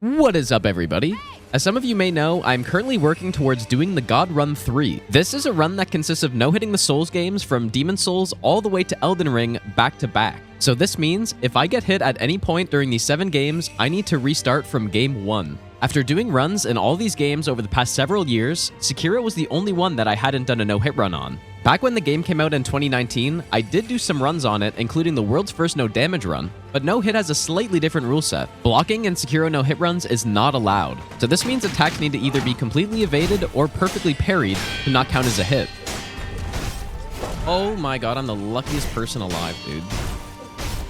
What is up, everybody? As some of you may know, I'm currently working towards doing the God Run 3. This is a run that consists of no-hitting the Souls games from Demon Souls all the way to Elden Ring back to back. So this means if I get hit at any point during these 7 games, I need to restart from game 1. After doing runs in all these games over the past several years, Sekiro was the only one that I hadn't done a no-hit run on. Back when the game came out in 2019, I did do some runs on it, including the world's first no-damage run, but no-hit has a slightly different rule set. Blocking in Sekiro no-hit runs is not allowed, so this means attacks need to either be completely evaded or perfectly parried to not count as a hit. Oh my god, I'm the luckiest person alive, dude.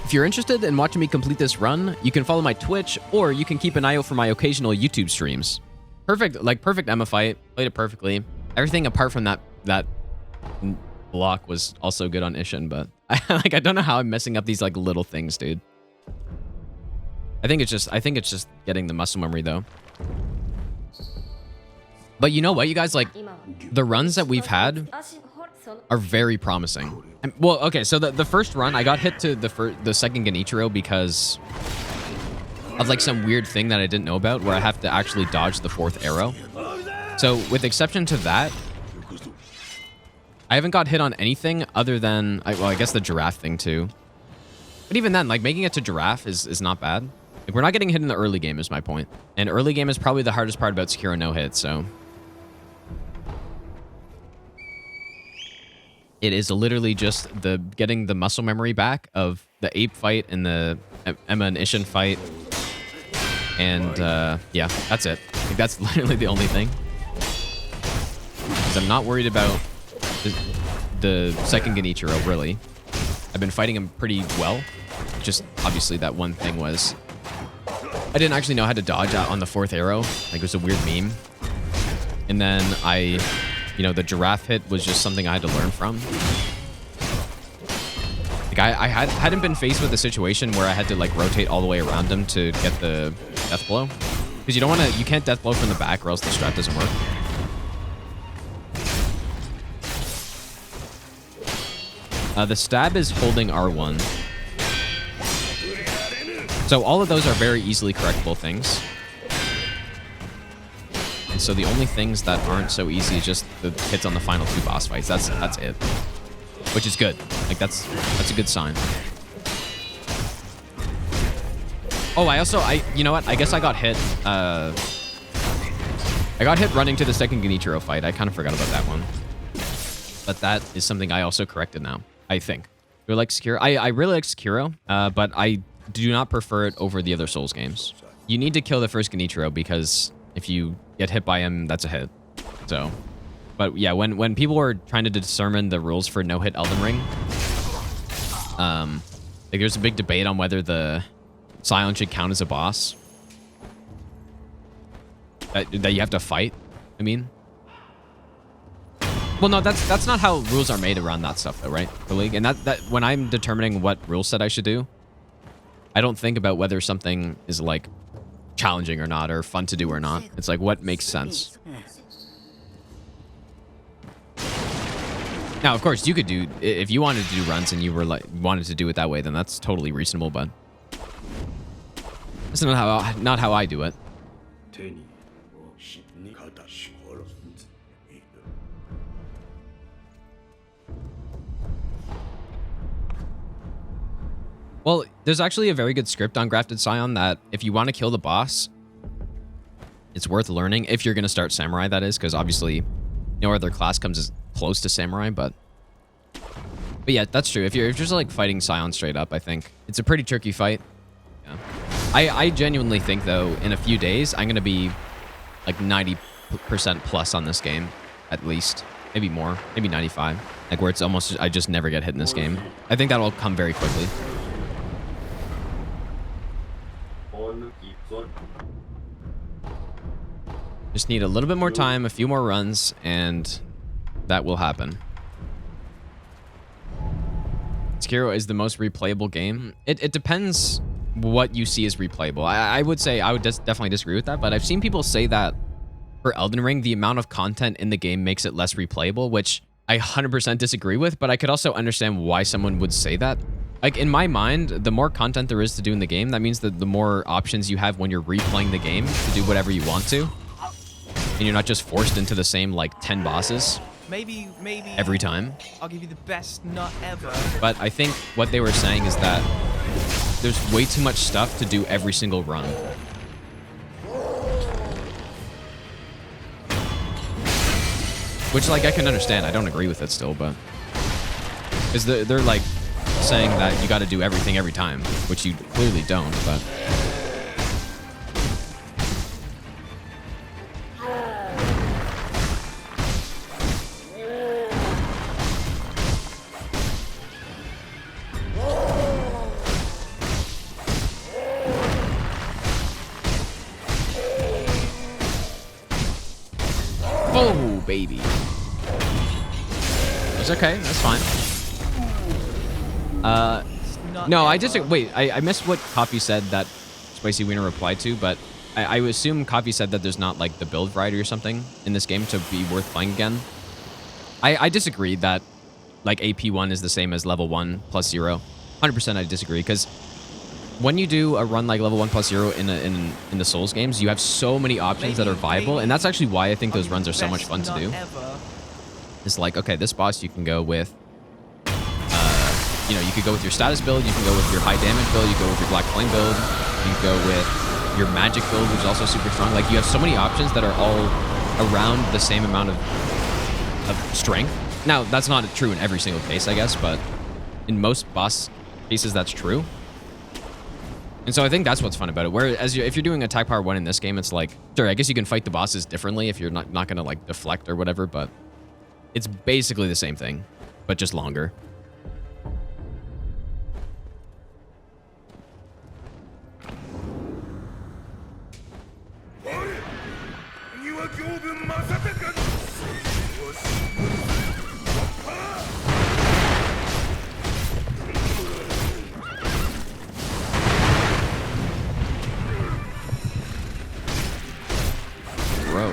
If you're interested in watching me complete this run, you can follow my Twitch, or you can keep an eye out for my occasional YouTube streams. Perfect Emma fight. Played it perfectly. Everything apart from that block was also good on Isshin, but I don't know how I'm messing up these little things, dude. I think it's just getting the muscle memory though. But you know what, you guys, the runs that we've had are very promising. Well, okay, so the first run, I got hit to the second Genichiro because of some weird thing that I didn't know about where I have to actually dodge the 4th arrow. So with exception to that, I haven't got hit on anything other than, I guess the giraffe thing too. But even then, making it to giraffe is not bad. We're not getting hit in the early game is my point. And early game is probably the hardest part about Sekiro no hit, so. It is literally just getting the muscle memory back of the ape fight and the Emma and Isshin fight. And yeah, that's it. That's literally the only thing. Because I'm not worried about the second Genichiro, really. I've been fighting him pretty well. Just obviously that one thing was I didn't actually know how to dodge out on the 4th arrow. It was a weird meme. And then the giraffe hit was just something I had to learn from. I hadn't been faced with a situation where I had to rotate all the way around him to get the death blow. Because you can't death blow from the back or else the strat doesn't work. The stab is holding R1. So all of those are very easily correctable things. And so the only things that aren't so easy is just the hits on the final 2 boss fights. That's it. Which is good. That's a good sign. Oh, you know what? I guess I got hit. I got hit running to the second Genichiro fight. I kind of forgot about that one. But that is something I also corrected now, I think. Do I like Sekiro? I really like Sekiro, but I do not prefer it over the other Souls games. You need to kill the first Genichiro because if you get hit by him, that's a hit. So, but yeah, when people were trying to determine the rules for no-hit Elden Ring, there's a big debate on whether the Scion should count as a boss. That you have to fight, I mean. Well, no, that's not how rules are made around that stuff, though, right? The League, and that when I'm determining what rule set I should do, I don't think about whether something is challenging or not, or fun to do or not. It's what makes sense. Now, of course, you could do if you wanted to do runs and you were wanted to do it that way, then that's totally reasonable. But that's not how I do it. Well, there's actually a very good script on Grafted Scion that if you want to kill the boss, it's worth learning. If you're going to start Samurai, that is, because obviously no other class comes as close to Samurai, but yeah, that's true. If you're just fighting Scion straight up, I think it's a pretty tricky fight. Yeah. I genuinely think, though, in a few days, I'm going to be 90% plus on this game, at least. Maybe more, maybe 95. Where it's almost, I just never get hit in this game. I think that'll come very quickly. Just need a little bit more time, a few more runs, and that will happen. Sekiro is the most replayable game. It depends what you see as replayable. I would say I would definitely disagree with that, but I've seen people say that for Elden Ring, the amount of content in the game makes it less replayable, which I 100% disagree with, but I could also understand why someone would say that. Like, in my mind, the more content there is to do in the game, that means that the more options you have when you're replaying the game to do whatever you want to. And you're not just forced into the same, like, 10 bosses. Maybe every time. I'll give you the best nut ever. But I think what they were saying is that there's way too much stuff to do every single run. Which, like, I can understand. I don't agree with it still, but... Because they're, like, saying that you got to do everything every time, which you clearly don't, but... Oh, baby. It's okay. That's fine. No, I just... Wait, I missed what Coffee said that Spicy Wiener replied to, but I assume Coffee said that there's not, like, the build variety or something in this game to be worth playing again. I disagree that, like, AP1 is the same as level 1 plus 0. 100% I disagree, because when you do a run like level 1 plus 0 in the Souls games, you have so many options that are viable, and that's actually why I think those runs are so much fun to do. It's like, okay, this boss you can go with, you know, you could go with your status build, you can go with your high damage build, you can go with your black flame build, you can go with your magic build, which is also super strong. Like, you have so many options that are all around the same amount of strength. Now, that's not true in every single case, I guess, but in most boss cases, that's true. And so I think that's what's fun about it. Whereas if you're doing attack power 1 in this game, it's like, sure, I guess you can fight the bosses differently if you're not going to, like, deflect or whatever, but it's basically the same thing, but just longer. Bro.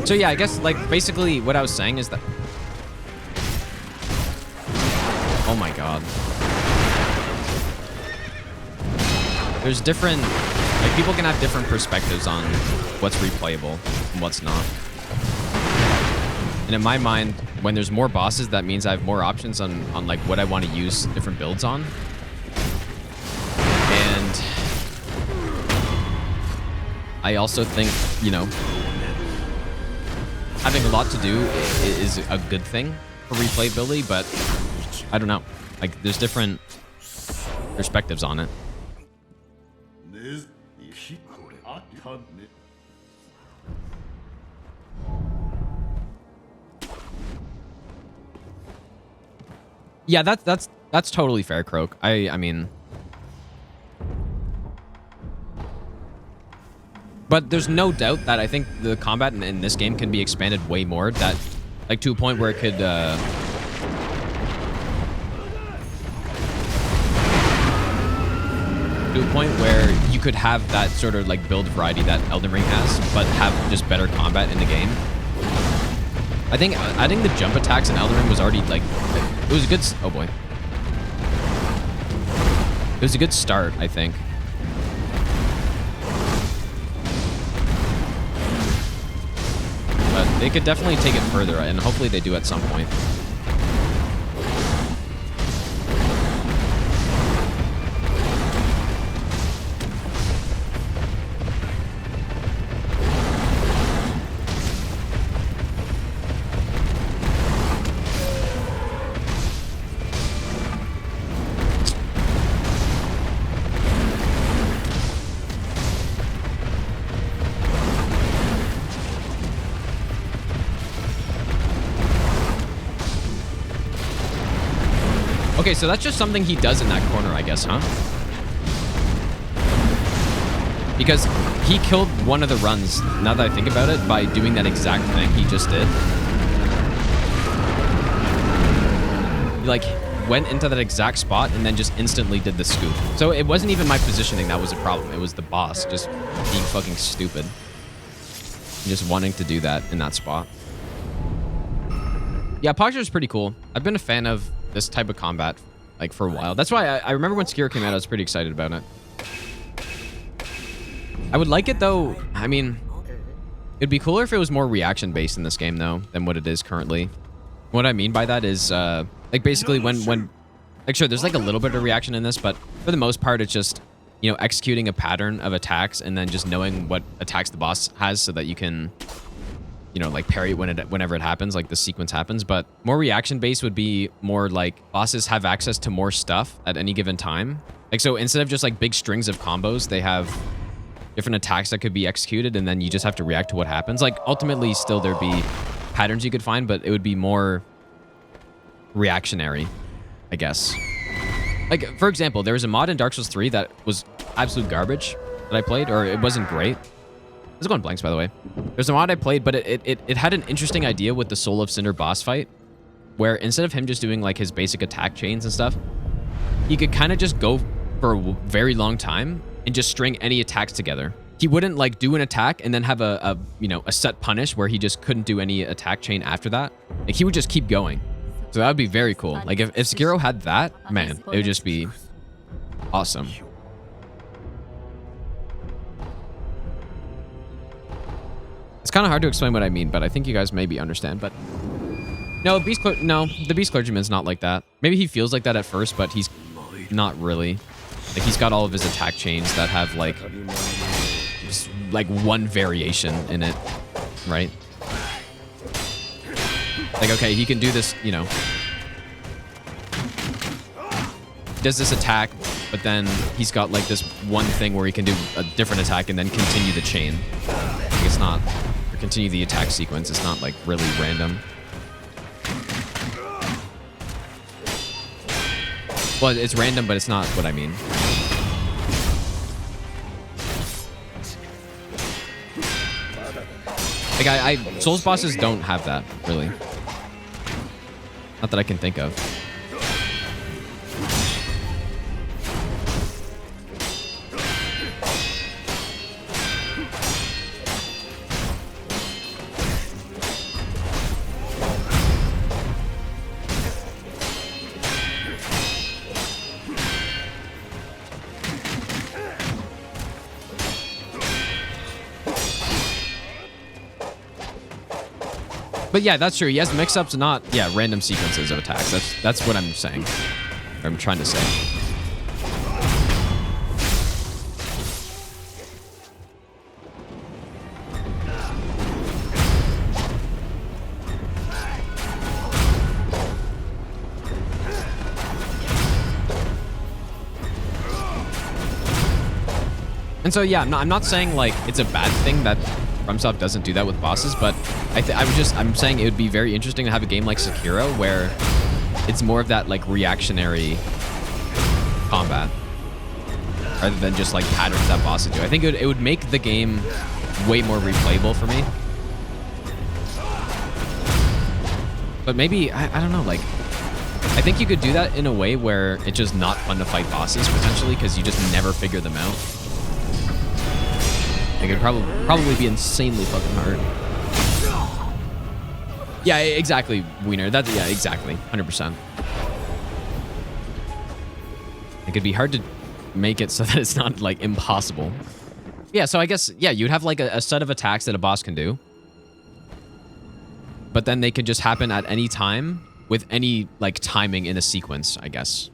So yeah, I guess, like, basically what I was saying is that... Oh my god. There's different... Like, people can have different perspectives on what's replayable and what's not. And in my mind, when there's more bosses, that means I have more options on like, what I want to use different builds on. And I also think, you know, having a lot to do is a good thing for replayability, but I don't know. Like, there's different perspectives on it. Yeah, that's totally fair, Croak. I mean... But there's no doubt that I think the combat in this game can be expanded way more, that, like, to a point where it could, to a point where you could have that sort of, like, build variety that Elden Ring has, but have just better combat in the game. I think adding the jump attacks in Elden Ring was already, like, it was a good... Oh, boy. It was a good start, I think. But they could definitely take it further, and hopefully they do at some point. Okay, so that's just something he does in that corner, I guess, huh? Because he killed one of the runs, now that I think about it, by doing that exact thing he just did. Like, went into that exact spot and then just instantly did the scoop. So it wasn't even my positioning that was a problem. It was the boss just being fucking stupid. Just wanting to do that in that spot. Yeah, posture is pretty cool. I've been a fan of this type of combat like for a while. That's why I remember when Sekiro came out, I was pretty excited about it. I would like it though. I mean, it'd be cooler if it was more reaction based in this game though than what it is currently. What I mean by that is like basically when like sure there's like a little bit of reaction in this, but for the most part it's just, you know, executing a pattern of attacks and then just knowing what attacks the boss has so that you can, you know, like parry whenever it happens, like the sequence happens. But more reaction based would be more like bosses have access to more stuff at any given time. Like, so instead of just like big strings of combos, they have different attacks that could be executed and then you just have to react to what happens. Like ultimately still there'd be patterns you could find, but it would be more reactionary, I guess. Like, for example, there was a mod in Dark Souls 3 that was absolute garbage that I played, or it wasn't great. It's going blanks, by the way. There's a mod I played, but it had an interesting idea with the Soul of Cinder boss fight, where instead of him just doing like his basic attack chains and stuff, he could kind of just go for a very long time and just string any attacks together. He wouldn't like do an attack and then have a you know, a set punish where he just couldn't do any attack chain after that. Like he would just keep going. So that would be very cool. Like if Sekiro had that, man, it would just be awesome. It's kind of hard to explain what I mean, but I think you guys maybe understand. But no, the Beast Clergyman's not like that. Maybe he feels like that at first, but he's not really. Like he's got all of his attack chains that have like just like one variation in it, right? Like, okay, he can do this, you know. He does this attack, but then he's got like this one thing where he can do a different attack and then continue the chain. Like it's not, or continue the attack sequence. It's not like really random. Well, it's random, but it's not what I mean. Like Souls bosses don't have that, really. Not that I can think of. But yeah, that's true. He has mix-ups, not random sequences of attacks. That's what I'm saying. Or I'm trying to say. And so yeah, I'm not saying like it's a bad thing that FromSoft doesn't do that with bosses, but I'm saying it would be very interesting to have a game like Sekiro where it's more of that like reactionary combat rather than just like patterns that bosses do. I think it would make the game way more replayable for me. But maybe, I don't know, like, I think you could do that in a way where it's just not fun to fight bosses potentially because you just never figure them out. It could probably be insanely fucking hard. Yeah, exactly, Wiener. Yeah, exactly. 100%. It could be hard to make it so that it's not, like, impossible. Yeah, so I guess, yeah, you'd have, like, a set of attacks that a boss can do. But then they could just happen at any time with any, like, timing in a sequence, I guess.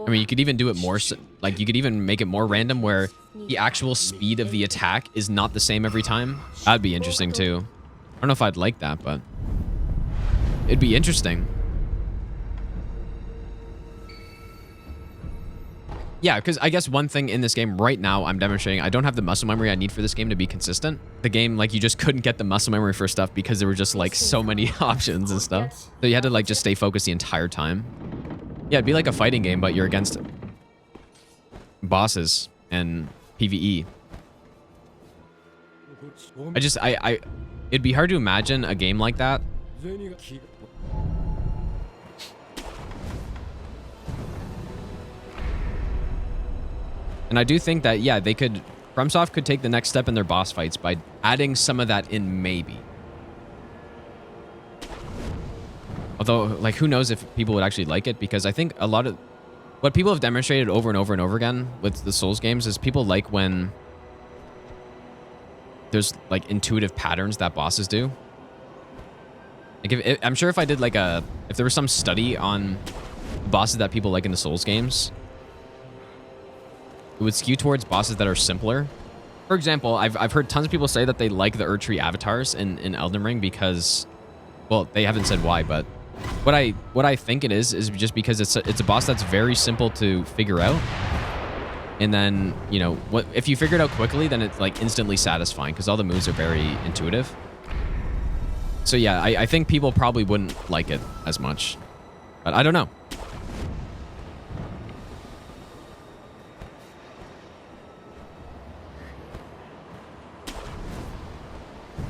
I mean, you could even do it more, like, you could even make it more random where the actual speed of the attack is not the same every time. That'd be interesting, too. I don't know if I'd like that, but it'd be interesting. Yeah, because I guess one thing in this game right now I'm demonstrating, I don't have the muscle memory I need for this game to be consistent. The game, like, you just couldn't get the muscle memory for stuff because there were just, like, so many options and stuff. So you had to, like, just stay focused the entire time. Yeah, it'd be like a fighting game, but you're against bosses and PvE. It'd be hard to imagine a game like that And I do think that, yeah, they could... FromSoft could take the next step in their boss fights by adding some of that in, maybe. Although, like, who knows if people would actually like it, because I think a lot of... What people have demonstrated over and over and over again with the Souls games is people like when there's, like, intuitive patterns that bosses do. Like, I'm sure if I did, like, if there was some study on bosses that people like in the Souls games, it would skew towards bosses that are simpler. For example, I've heard tons of people say that they like the Erdtree avatars in Elden Ring because, well, they haven't said why, but what I think it is just because it's a boss that's very simple to figure out. And then, you know, if you figure it out quickly, then it's like instantly satisfying because all the moves are very intuitive. So yeah, I think people probably wouldn't like it as much, but I don't know.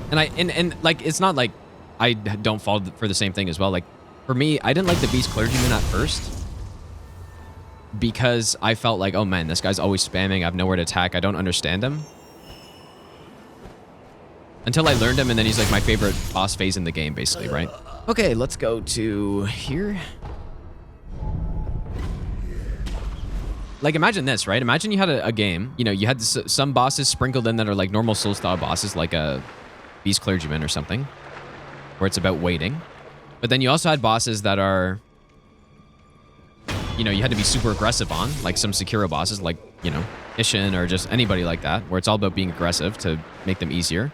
And like, it's not like I don't fall for the same thing as well. Like, for me, I didn't like the Beast Clergyman at first because I felt like, oh man, this guy's always spamming. I have nowhere to attack. I don't understand him. Until I learned him, and then he's like my favorite boss phase in the game, basically, right? Okay, let's go to here. Like, imagine this, right? Imagine you had a game, you know, you had some bosses sprinkled in that are like normal Soul-style bosses, like a Beast Clergyman or something, where it's about waiting. But then you also had bosses that are, you know, you had to be super aggressive on, like some Sekiro bosses, like, you know, Isshin or just anybody like that, where it's all about being aggressive to make them easier.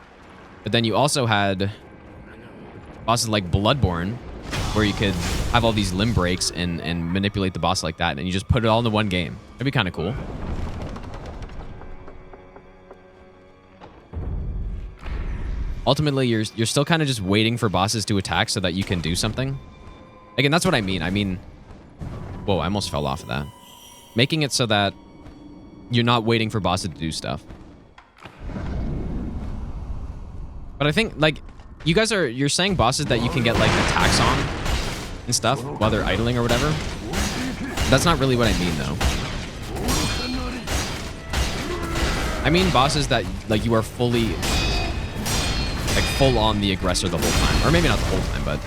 But then you also had bosses like Bloodborne, where you could have all these limb breaks and manipulate the boss like that, and you just put it all into one game. That'd be kind of cool. Ultimately, you're still kind of just waiting for bosses to attack so that you can do something. Again, that's what I mean. I mean, whoa, I almost fell off of that. Making it so that you're not waiting for bosses to do stuff. But I think, like, you're saying bosses that you can get, like, attacks on and stuff while they're idling or whatever. That's not really what I mean, though. I mean bosses that, like, you are fully, like, full on the aggressor the whole time. Or maybe not the whole time, but...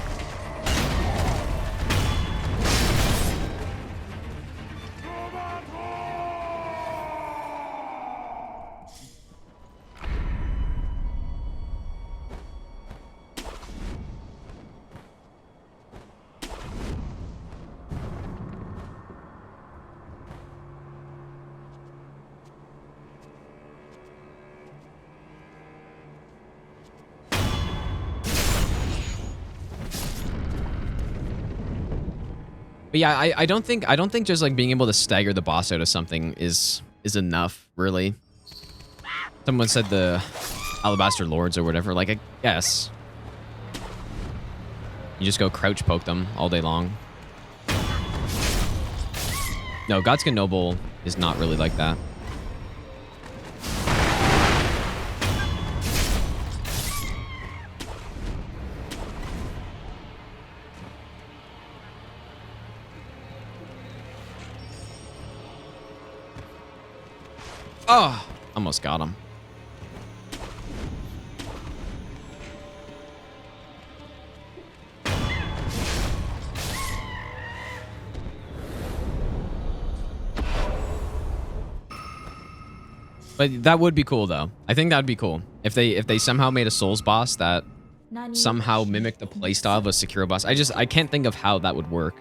But yeah, I don't think just like being able to stagger the boss out of something is enough, really. Someone said the Alabaster Lords or whatever. Like, I guess you just go crouch poke them all day long. No, Godskin Noble is not really like that. Oh, almost got him. But that would be cool, though. I think that would be cool if they somehow made a Souls boss that somehow mimicked the playstyle of a Sekiro boss. I can't think of how that would work.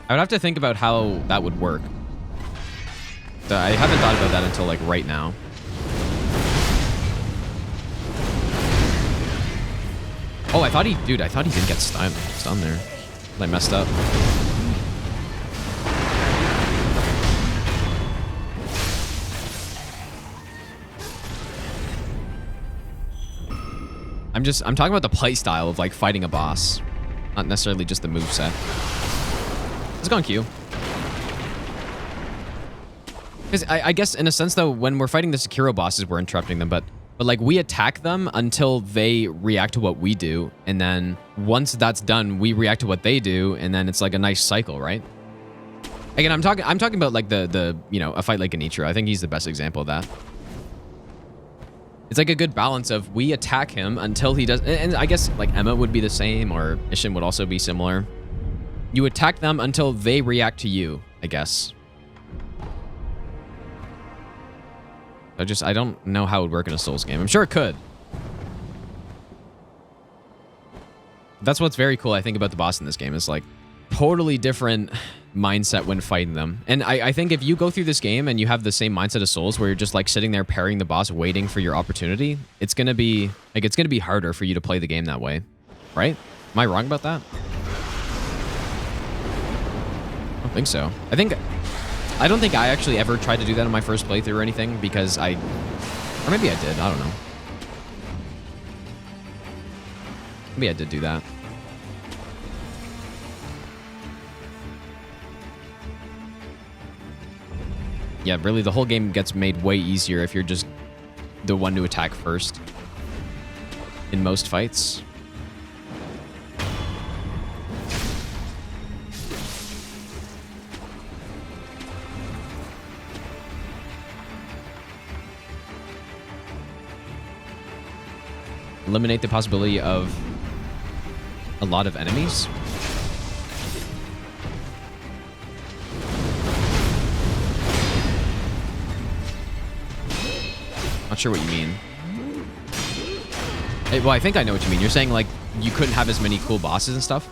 I would have to think about how that would work. I haven't thought about that until, like, right now. Oh, I thought he didn't get stunned there. I messed up. I'm talking about the play style of, like, fighting a boss, not necessarily just the moveset. Let's go on Q. Because I guess in a sense though, when we're fighting the Sekiro bosses, we're interrupting them, but like we attack them until they react to what we do, and then once that's done, we react to what they do, and then it's like a nice cycle, right? Again, I'm talking about like the you know, a fight like Genichiro. I think he's the best example of that. It's like a good balance of we attack him until he does, and I guess like Emma would be the same, or Isshin would also be similar. You attack them until they react to you, I guess. I don't know how it would work in a Souls game. I'm sure it could. That's what's very cool, I think, about the boss in this game. Is like totally different mindset when fighting them. And I think if you go through this game and you have the same mindset of Souls, where you're just like sitting there parrying the boss, waiting for your opportunity, it's gonna be harder for you to play the game that way, right? Am I wrong about that? I don't think so. I don't think I actually ever tried to do that in my first playthrough or anything, because or maybe I did, I don't know. Maybe I did do that. Yeah, really, the whole game gets made way easier if you're just the one to attack first in most fights. Eliminate the possibility of a lot of enemies. Not sure what you mean. Well, I think I know what you mean. You're saying like you couldn't have as many cool bosses and stuff.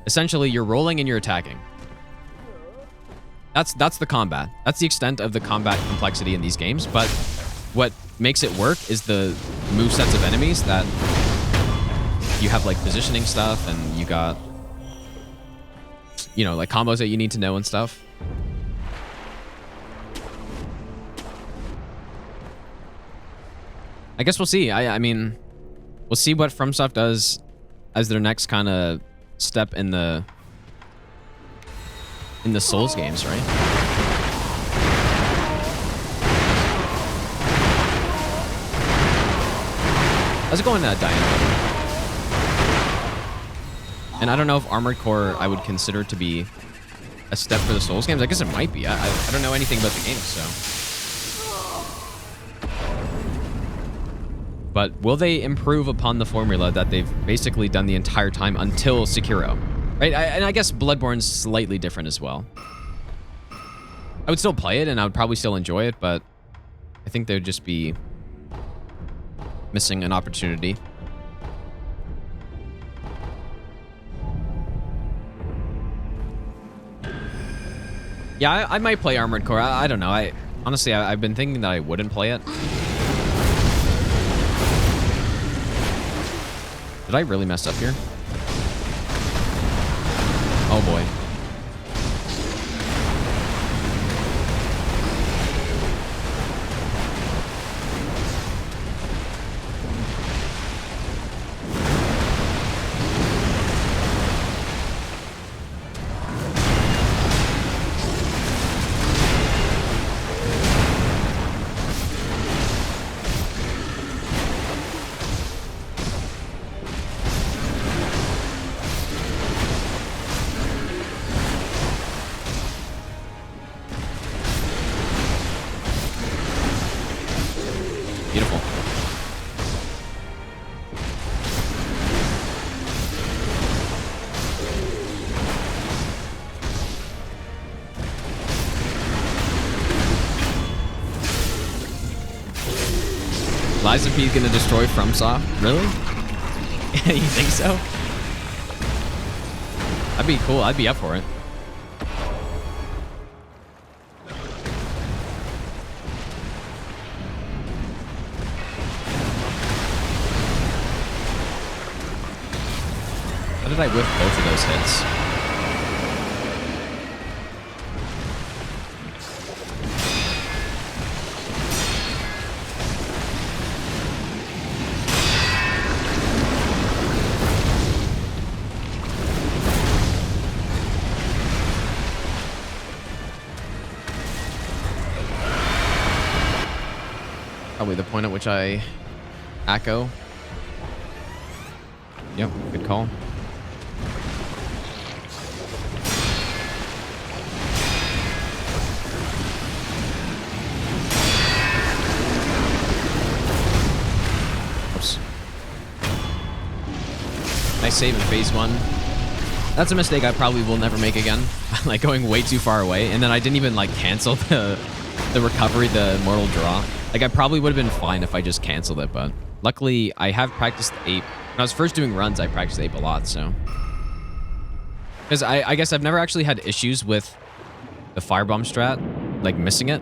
Essentially, you're rolling and you're attacking. That's the combat. That's the extent of the combat complexity in these games. But what makes it work is the movesets of enemies that you have, like positioning stuff, and you got, you know, like combos that you need to know and stuff. I guess we'll see. I mean, we'll see what FromSoft does as their next kind of step in the Souls games, right? How's it going, Diana? And I don't know if Armored Core I would consider to be a step for the Souls games. I guess it might be. I don't know anything about the game, so. But will they improve upon the formula that they've basically done the entire time until Sekiro? Right? And I guess Bloodborne's slightly different as well. I would still play it, and I would probably still enjoy it, but I think they would just be missing an opportunity. Yeah, I might play Armored Core. I don't know. Honestly, I've been thinking that I wouldn't play it. Did I really mess up here? Oh boy. Beautiful. Liza P is gonna destroy FromSoft? Really? You think so? That'd be cool. I'd be up for it. How did I whiff both of those hits? probably the point at which I echo. Yep, good call. Oops. Nice save in phase 1. That's a mistake I probably will never make again. Like going way too far away, and then I didn't even like cancel the recovery, the mortal draw. Like I probably would have been fine if I just canceled it, but luckily I have practiced ape. When I was first doing runs, I practiced ape a lot, so. Because I guess I've never actually had issues with the firebomb strat, like missing it.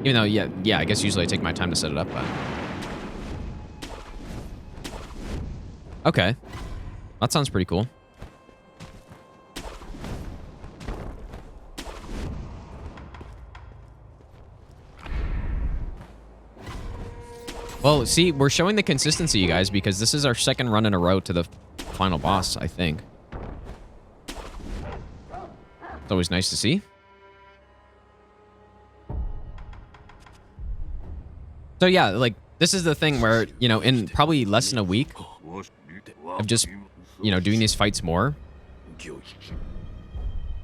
Even though, yeah, I guess usually I take my time to set it up, but. Okay. That sounds pretty cool. Well, see, we're showing the consistency, you guys, because this is our second run in a row to the final boss, I think. It's always nice to see. So yeah, like, this is the thing where, you know, in probably less than a week of just, you know, doing these fights more,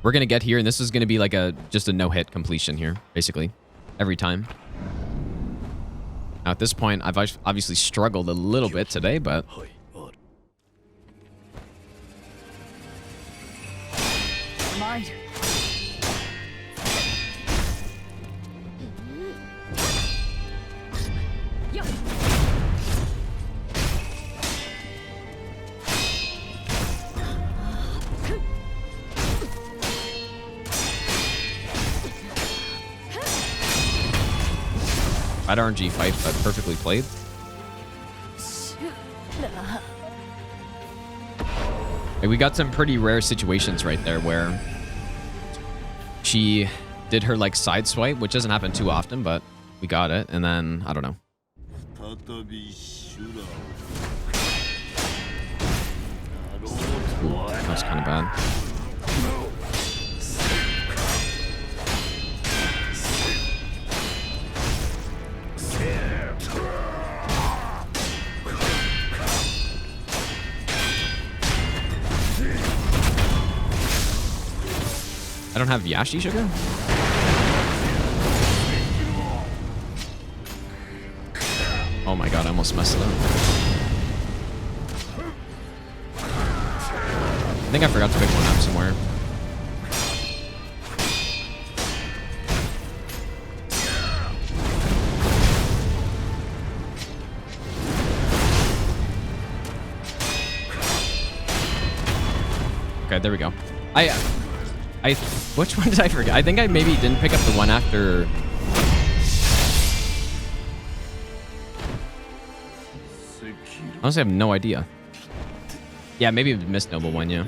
we're going to get here, and this is going to be like just a no-hit completion here, basically, every time. Now, at this point, I've obviously struggled a little bit today, but... Bad RNG fight, but perfectly played. Like, we got some pretty rare situations right there where she did her like side swipe, which doesn't happen too often, but we got it. And then I don't know. Ooh, that was kind of bad. I don't have Yashi sugar? Oh my god, I almost messed it up. I think I forgot to pick one up somewhere. Okay, there we go. Which one did I forget? I think I maybe didn't pick up the one after... Honestly, I have no idea. Yeah, maybe missed Noble one, yeah.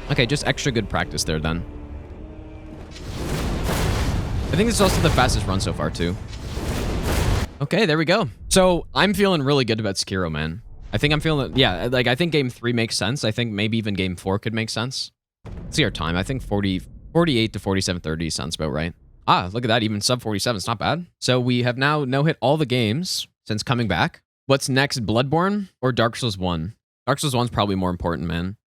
Okay, just extra good practice there then. I think this is also the fastest run so far, too. Okay, there we go. So, I'm feeling really good about Sekiro, man. I think I'm feeling... Yeah, like, I think Game 3 makes sense. I think maybe even Game 4 could make sense. Let's see our time. I think 48 to 47:30 sounds about right. Ah, look at that. Even sub 47. It's not bad. So we have now no-hit all the games since coming back. What's next? Bloodborne or Dark Souls 1? Dark Souls 1's probably more important, man.